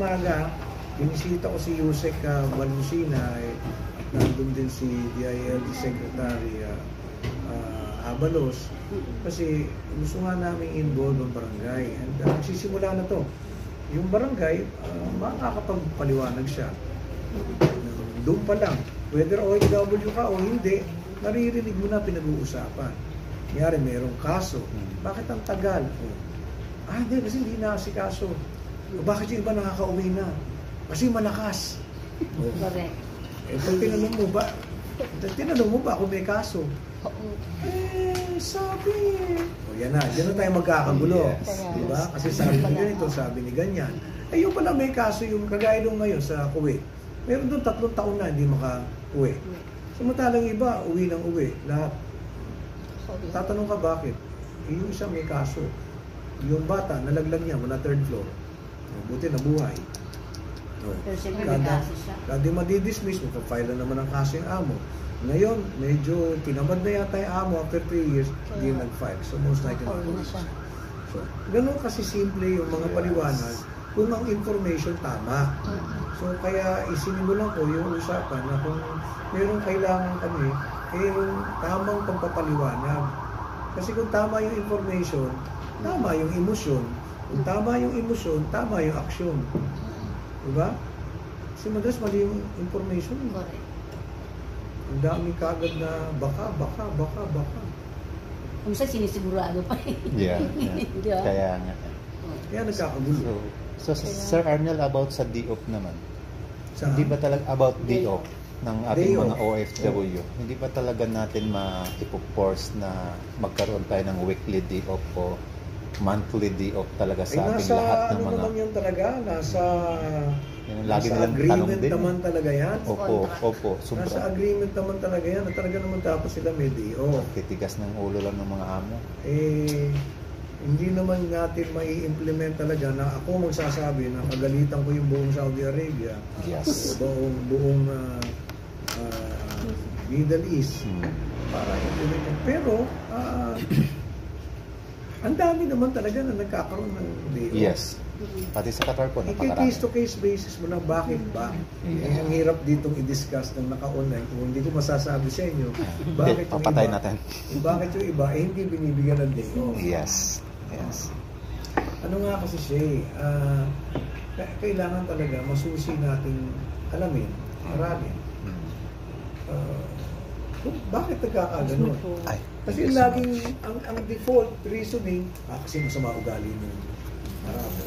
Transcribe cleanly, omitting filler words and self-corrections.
Umaga, binisita ko si Yusek Balmusina, nandun din si DILG Secretary Abalos, kasi gusto nga namin involve ang barangay. And magsisimula na to. Yung barangay, makakapagpaliwanag siya. Doon pa lang, whether OFW ka o hindi, naririnig mo na pinag-uusapan. Kunyari, mayroong kaso. Bakit ang tagal? Hindi, kasi hindi na si kaso. Bakit yung iba nakaka-uwi na? Kasi malakas. Correct. Pag tinanong mo ba kung may kaso? Sabi. Yan na, dyan na tayo magkakagulo. Yes. Diba? Kasi sabi ni ganito, sabi ni ganyan. Yung pala may kaso, yung kagaya nung ngayon sa Kuwait. Meron doon 3 taon na hindi maka-uwi. Samantalang iba, uwi ng uwi. Lahat. Tatanong ka bakit? Yung isa may kaso. Yung bata, nalaglag niya mula 3rd floor. Buti nabuhay. Pero siyempre may kaso siya. Kada madidismiss, magpa-file na naman ang kaso yung amo. Ngayon, medyo tinamad na yata yung amo after 3 years, hindi nag-file. So most likely na siya. So, ganun kasi simple yung mga paliwanag kung ang information tama. So kaya isinimulan ko yung usapan na kung mayroong kailangan kami, yung tamang pagpapaliwanag. Kasi kung tama yung information, tama yung emosyon. Kung tama yung emosyon, tama yung aksyon. Diba? Kasi madalas mali yung information. Ang dami kagad na baka. Kung saan sinisigurado pa eh. Yeah. Kaya nga. Kaya nagkakagulo. So Sir Arnel, about sa DOF naman. Hindi ba talaga about DOF ng ating mga OFW? Hindi ba talaga natin ma-ipo-force na magkaroon tayo ng weekly DOF o monthly DOF talaga sa ating lahat ng mga... Naman yun talaga? Nasa agreement naman talaga yan? Opo. Nasa agreement naman talaga yan. At talaga naman tapos sila may DOF. Titigas ng ulo lang ng mga amo. Hindi naman natin mai-implement talaga na ako magsasabi na kagalitan ko yung buong Saudi Arabia. Yes. Buong Middle East. Para implement. Pero, ang dami naman talaga na nagkakaroon ng DOF. Yes. Pati sa Qatar po, napakarami. Case-to-case basis mo lang, bakit ba? Ang hirap ditong i-discuss ng naka-online. Kung hindi ko masasabi sa inyo, bakit yung papatay iba, natin. Bakit yung iba, hindi binibigyan ng DOF. Yes. Ano nga kasi siya kailangan talaga masusi natin alamin, aralin. Bakit nagkakaganon? Kasi laging ang default reasoning, kasi masama ugali ng Arabo.